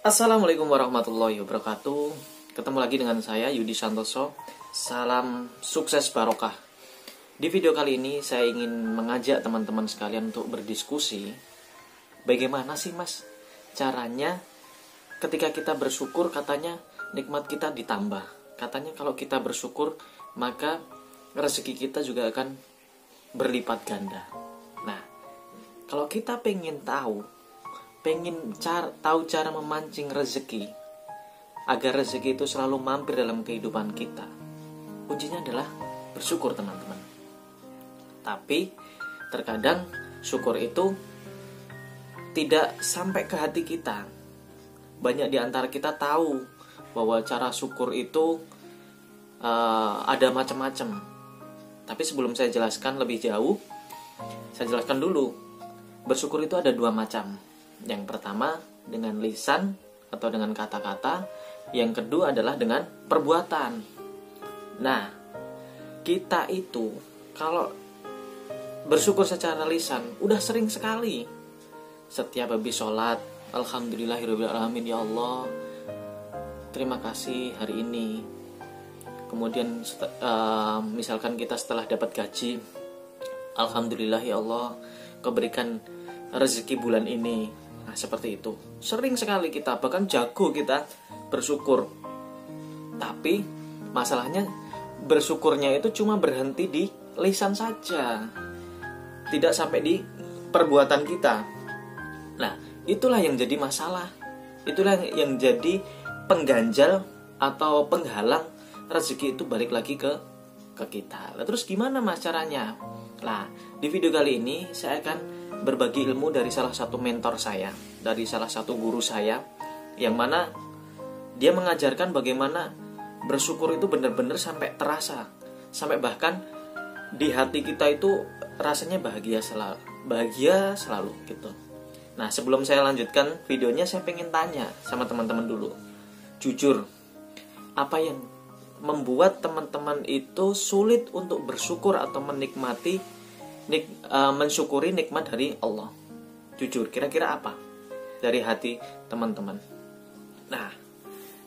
Assalamualaikum warahmatullahi wabarakatuh. Ketemu lagi dengan saya Yudi Santoso. Salam sukses barokah. Di video kali ini saya ingin mengajak teman-teman sekalian untuk berdiskusi. Bagaimana sih mas caranya ketika kita bersyukur, katanya nikmat kita ditambah. Katanya kalau kita bersyukur maka rezeki kita juga akan berlipat ganda. Nah, kalau kita pengen tahu cara memancing rezeki agar rezeki itu selalu mampir dalam kehidupan kita, kuncinya adalah bersyukur, teman-teman. Tapi terkadang syukur itu tidak sampai ke hati kita. Banyak di antara kita tahu bahwa cara syukur itu ada macam-macam. Tapi sebelum saya jelaskan lebih jauh, saya jelaskan dulu. Bersyukur itu ada dua macam. Yang pertama dengan lisan atau dengan kata-kata. Yang kedua adalah dengan perbuatan. Nah, kita itu kalau bersyukur secara lisan udah sering sekali. Setiap habis sholat, alhamdulillahirrahmanirrahim, ya Allah, terima kasih hari ini. Kemudian misalkan kita setelah dapat gaji, alhamdulillah ya Allah, Kau berikan rezeki bulan ini. Nah, seperti itu. Sering sekali kita, bahkan jago kita bersyukur. Tapi masalahnya bersyukurnya itu cuma berhenti di lisan saja, tidak sampai di perbuatan kita. Nah, itulah yang jadi masalah. Itulah yang jadi pengganjal atau penghalang rezeki itu balik lagi ke kita. Lah, terus gimana mas caranya? Nah, di video kali ini saya akan berbagi ilmu dari salah satu mentor saya, dari salah satu guru saya, yang mana dia mengajarkan bagaimana bersyukur itu benar-benar sampai terasa, sampai bahkan di hati kita itu rasanya bahagia selalu gitu. Nah, sebelum saya lanjutkan videonya, saya pengen tanya sama teman-teman dulu, jujur, apa yang membuat teman-teman itu sulit untuk bersyukur atau mensyukuri nikmat dari Allah? Jujur, kira-kira apa dari hati teman-teman? Nah,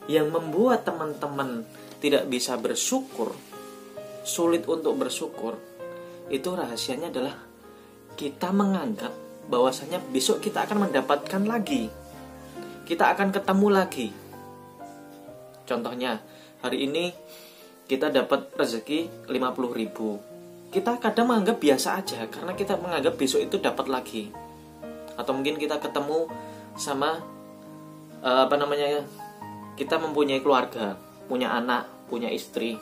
yang membuat teman-teman tidak bisa bersyukur, sulit untuk bersyukur, itu rahasianya adalah kita menganggap bahwasanya besok kita akan mendapatkan lagi, kita akan ketemu lagi. Contohnya, hari ini kita dapat rezeki 50.000. Kita kadang menganggap biasa aja karena kita menganggap besok itu dapat lagi. Atau mungkin kita ketemu sama kita mempunyai keluarga, punya anak, punya istri.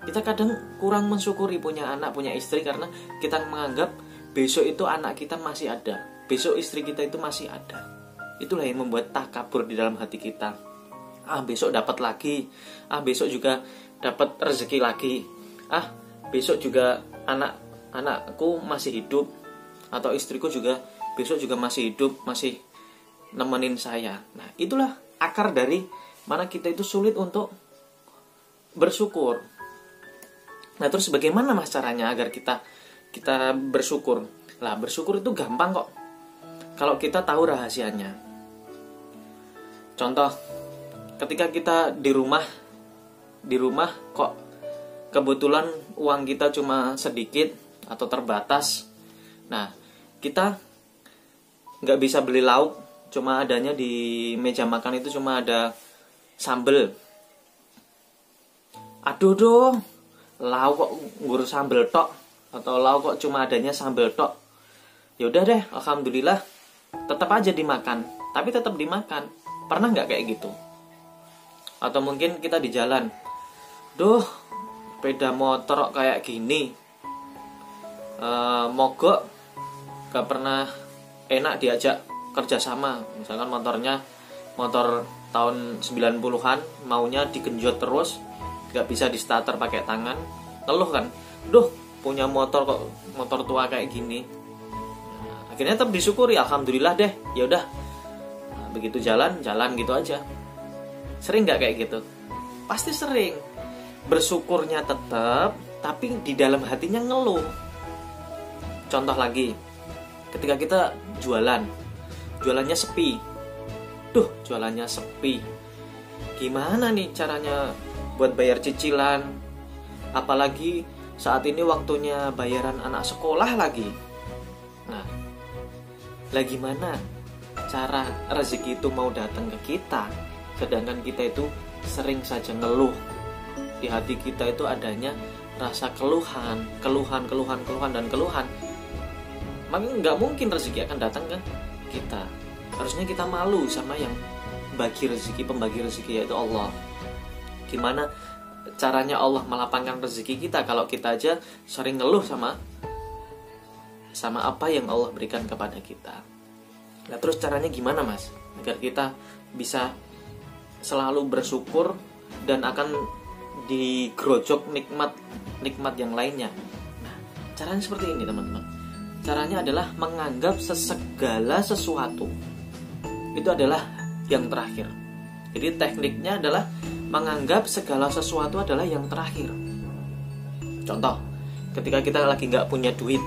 Kita kadang kurang mensyukuri punya anak, punya istri karena kita menganggap besok itu anak kita masih ada, besok istri kita itu masih ada. Itulah yang membuat takabur di dalam hati kita. Besok dapat lagi, besok juga dapat rezeki lagi, besok juga anakku masih hidup, atau istriku juga besok juga masih hidup, masih nemenin saya. Nah, itulah akar dari mana kita itu sulit untuk bersyukur. Nah, terus bagaimana mas caranya agar kita bersyukur? Lah, bersyukur itu gampang kok kalau kita tahu rahasianya. Contoh, ketika kita di rumah kok kebetulan uang kita cuma sedikit atau terbatas. Nah, kita nggak bisa beli lauk, cuma adanya di meja makan itu cuma ada sambel. Aduh dong, lauk kok ngurus sambel tok, atau lauk kok cuma adanya sambel tok. Ya udah deh, alhamdulillah, tetap aja dimakan, tapi tetap dimakan. Pernah nggak kayak gitu? Atau mungkin kita di jalan, sepeda motor kayak gini, mogok, gak pernah enak diajak kerjasama. Misalkan motor tahun 90-an, maunya digenjot terus, gak bisa di starter pakai tangan, ngeluh kan, punya motor kok motor tua kayak gini. Nah, akhirnya tetap disyukuri, alhamdulillah deh, ya udah. Nah, begitu jalan gitu aja. Sering gak kayak gitu? Pasti sering. Bersyukurnya tetap, tapi di dalam hatinya ngeluh. Contoh lagi, ketika kita jualannya sepi, duh jualannya sepi, gimana nih caranya buat bayar cicilan, apalagi saat ini waktunya bayaran anak sekolah lagi. Nah, lah gimana cara rezeki itu mau datang ke kita, sedangkan kita itu sering saja ngeluh. Di hati kita itu adanya rasa keluhan, dan keluhan. Maka nggak mungkin rezeki akan datang ke kita. Harusnya kita malu sama yang pembagi rezeki yaitu Allah. Gimana caranya Allah melapangkan rezeki kita kalau kita aja sering ngeluh sama apa yang Allah berikan kepada kita. Nah, terus caranya gimana, Mas? Agar kita bisa selalu bersyukur dan akan digerojok nikmat yang lainnya. Nah, caranya seperti ini, teman-teman. Caranya adalah menganggap segala sesuatu itu adalah yang terakhir. Jadi tekniknya adalah menganggap segala sesuatu adalah yang terakhir. Contoh, ketika kita lagi nggak punya duit,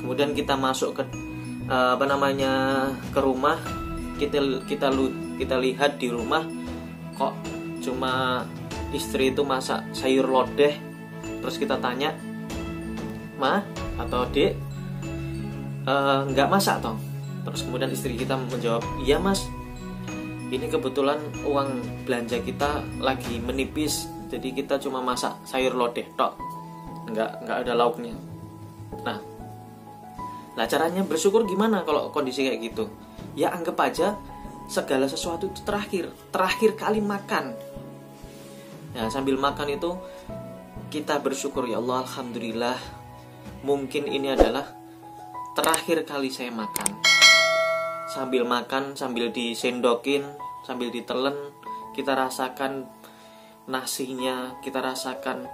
kemudian kita masuk ke ke rumah, kita lihat di rumah kok cuma istri itu masak sayur lodeh, terus kita tanya, Ma atau Dek, nggak masak toh? Terus kemudian istri kita menjawab, iya Mas, ini kebetulan uang belanja kita lagi menipis, jadi kita cuma masak sayur lodeh tok, nggak ada lauknya. Nah, caranya bersyukur gimana kalau kondisi kayak gitu? Ya anggap aja segala sesuatu itu terakhir kali makan. Nah, sambil makan itu kita bersyukur, ya Allah, alhamdulillah, mungkin ini adalah terakhir kali saya makan. Sambil makan, sambil disendokin, sambil ditelen, kita rasakan nasinya, kita rasakan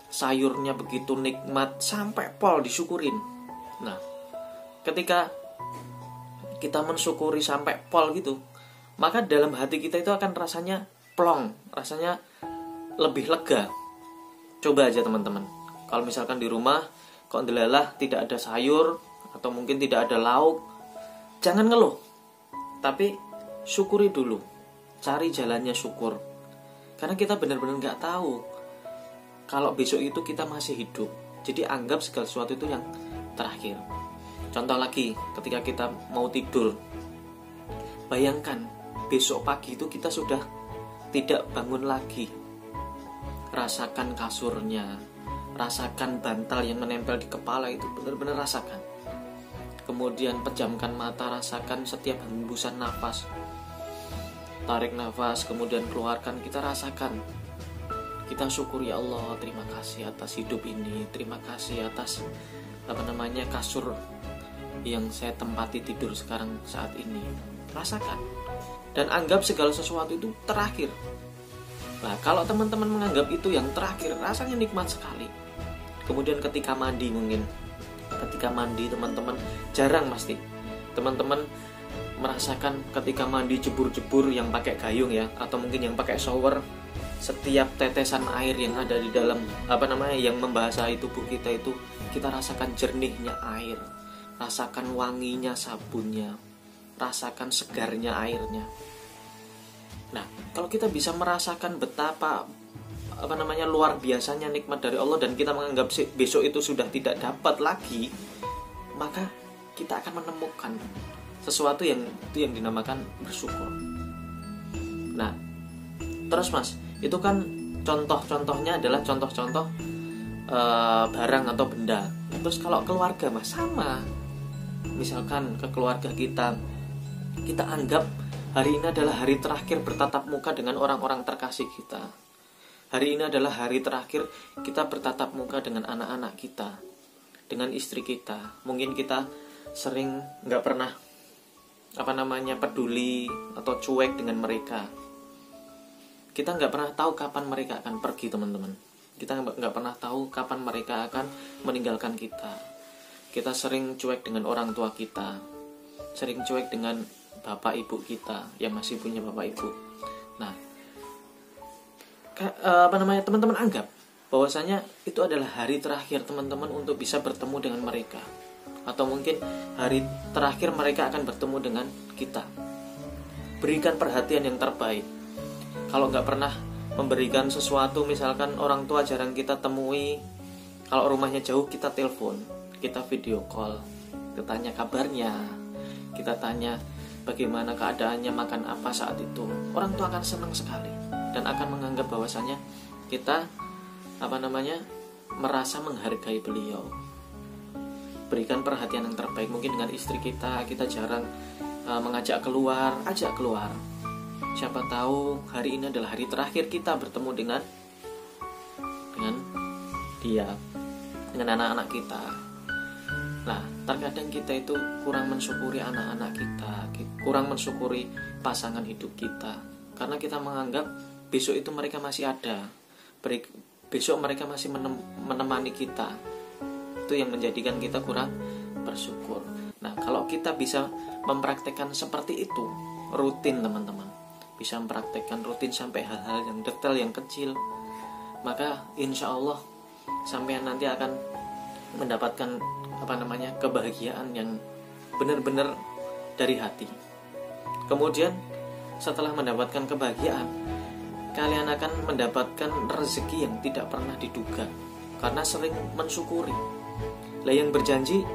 sayurnya begitu nikmat, sampai pol disyukurin. Nah, ketika kita mensyukuri sampai pol gitu, maka dalam hati kita itu akan rasanya plong, rasanya lebih lega. Coba aja teman-teman, kalau misalkan di rumah kok ndelalah tidak ada sayur atau mungkin tidak ada lauk, jangan ngeluh, tapi syukuri dulu, cari jalannya syukur. Karena kita benar-benar nggak tahu kalau besok itu kita masih hidup. Jadi anggap segala sesuatu itu yang terakhir. Contoh lagi, ketika kita mau tidur, bayangkan besok pagi itu kita sudah tidak bangun lagi. Rasakan kasurnya, rasakan bantal yang menempel di kepala itu, benar-benar rasakan. Kemudian pejamkan mata, rasakan setiap hembusan nafas. Tarik nafas, kemudian keluarkan, kita rasakan. Kita syukur, ya Allah, terima kasih atas hidup ini, terima kasih atas kasur yang saya tempati tidur sekarang saat ini. Rasakan dan anggap segala sesuatu itu terakhir. Nah, kalau teman-teman menganggap itu yang terakhir, rasanya nikmat sekali. Kemudian ketika mandi, teman-teman jarang pasti teman-teman merasakan ketika mandi jebur-jebur yang pakai gayung ya, atau mungkin yang pakai shower, setiap tetesan air yang ada di dalam yang membasahi tubuh kita itu, kita rasakan jernihnya air, rasakan wanginya sabunnya, rasakan segarnya airnya. Nah, kalau kita bisa merasakan betapa luar biasanya nikmat dari Allah, dan kita menganggap besok itu sudah tidak dapat lagi, maka kita akan menemukan sesuatu yang dinamakan bersyukur. Nah, terus Mas, itu kan contoh-contohnya adalah contoh-contoh barang atau benda. Terus kalau keluarga Mas, sama. Misalkan ke keluarga kita anggap hari ini adalah hari terakhir bertatap muka dengan orang-orang terkasih kita. Hari ini adalah hari terakhir kita bertatap muka dengan anak-anak kita, dengan istri kita. Mungkin kita sering nggak pernah peduli atau cuek dengan mereka. Kita nggak pernah tahu kapan mereka akan pergi, teman-teman. Kita nggak pernah tahu kapan mereka akan meninggalkan kita. Kita sering cuek dengan orang tua kita, sering cuek dengan bapak ibu kita yang masih punya bapak ibu. Nah, teman-teman anggap bahwasanya itu adalah hari terakhir teman-teman untuk bisa bertemu dengan mereka, atau mungkin hari terakhir mereka akan bertemu dengan kita. berikan perhatian yang terbaik. Kalau nggak pernah memberikan sesuatu, misalkan orang tua jarang kita temui, kalau rumahnya jauh kita telepon, kita video call, kita tanya kabarnya, kita tanya bagaimana keadaannya, makan apa saat itu. Orang tua akan senang sekali dan akan menganggap bahwasanya kita merasa menghargai beliau. Berikan perhatian yang terbaik. Mungkin dengan istri kita jarang mengajak keluar, ajak keluar. Siapa tahu hari ini adalah hari terakhir kita bertemu dengan dia, dengan anak-anak kita. Nah, terkadang kita itu kurang mensyukuri anak-anak kita, kurang mensyukuri pasangan hidup kita, karena kita menganggap besok itu mereka masih ada, besok mereka masih menemani kita. Itu yang menjadikan kita kurang bersyukur. Nah, kalau kita bisa mempraktekkan seperti itu rutin, teman-teman, bisa mempraktekkan rutin sampai hal-hal yang detail, yang kecil, maka insya Allah sampean nanti akan mendapatkan kebahagiaan yang benar-benar dari hati. Kemudian setelah mendapatkan kebahagiaan, kalian akan mendapatkan rezeki yang tidak pernah diduga, karena sering mensyukuri. Lah yang berjanji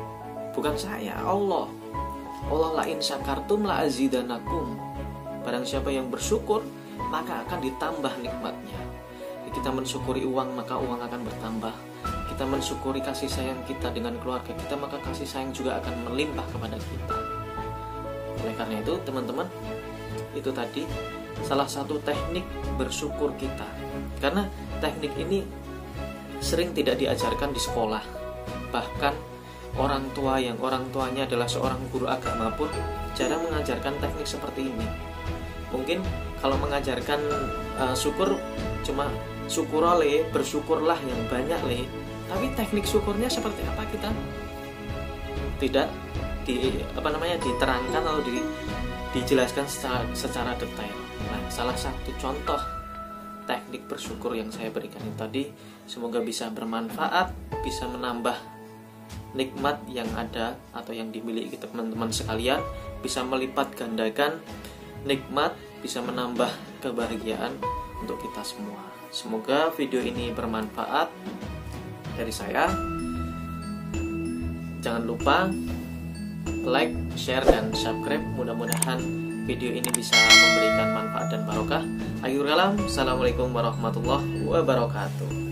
bukan saya, Allah. Allah la in syakartum la azidanakum. Barang siapa yang bersyukur, maka akan ditambah nikmatnya. Kita mensyukuri uang, maka uang akan bertambah. Kita mensyukuri kasih sayang kita dengan keluarga kita, maka kasih sayang juga akan melimpah kepada kita. Oleh karena itu, teman-teman, itu tadi salah satu teknik bersyukur kita. Karena teknik ini sering tidak diajarkan di sekolah. Bahkan orang tua yang orang tuanya adalah seorang guru agama pun jarang mengajarkan teknik seperti ini. Mungkin kalau mengajarkan syukur cuma syukur le, bersyukurlah yang banyak le. Tapi teknik syukurnya seperti apa kita tidak diterangkan atau dijelaskan secara detail. Nah, salah satu contoh teknik bersyukur yang saya berikan ini tadi, semoga bisa bermanfaat, bisa menambah nikmat yang ada atau yang dimiliki teman-teman sekalian, bisa melipat gandakan nikmat, bisa menambah kebahagiaan untuk kita semua. Semoga video ini bermanfaat dari saya. Jangan lupa like, share, dan subscribe. Mudah-mudahan video ini bisa memberikan manfaat dan barokah. Akhirul kalam, assalamualaikum warahmatullahi wabarakatuh.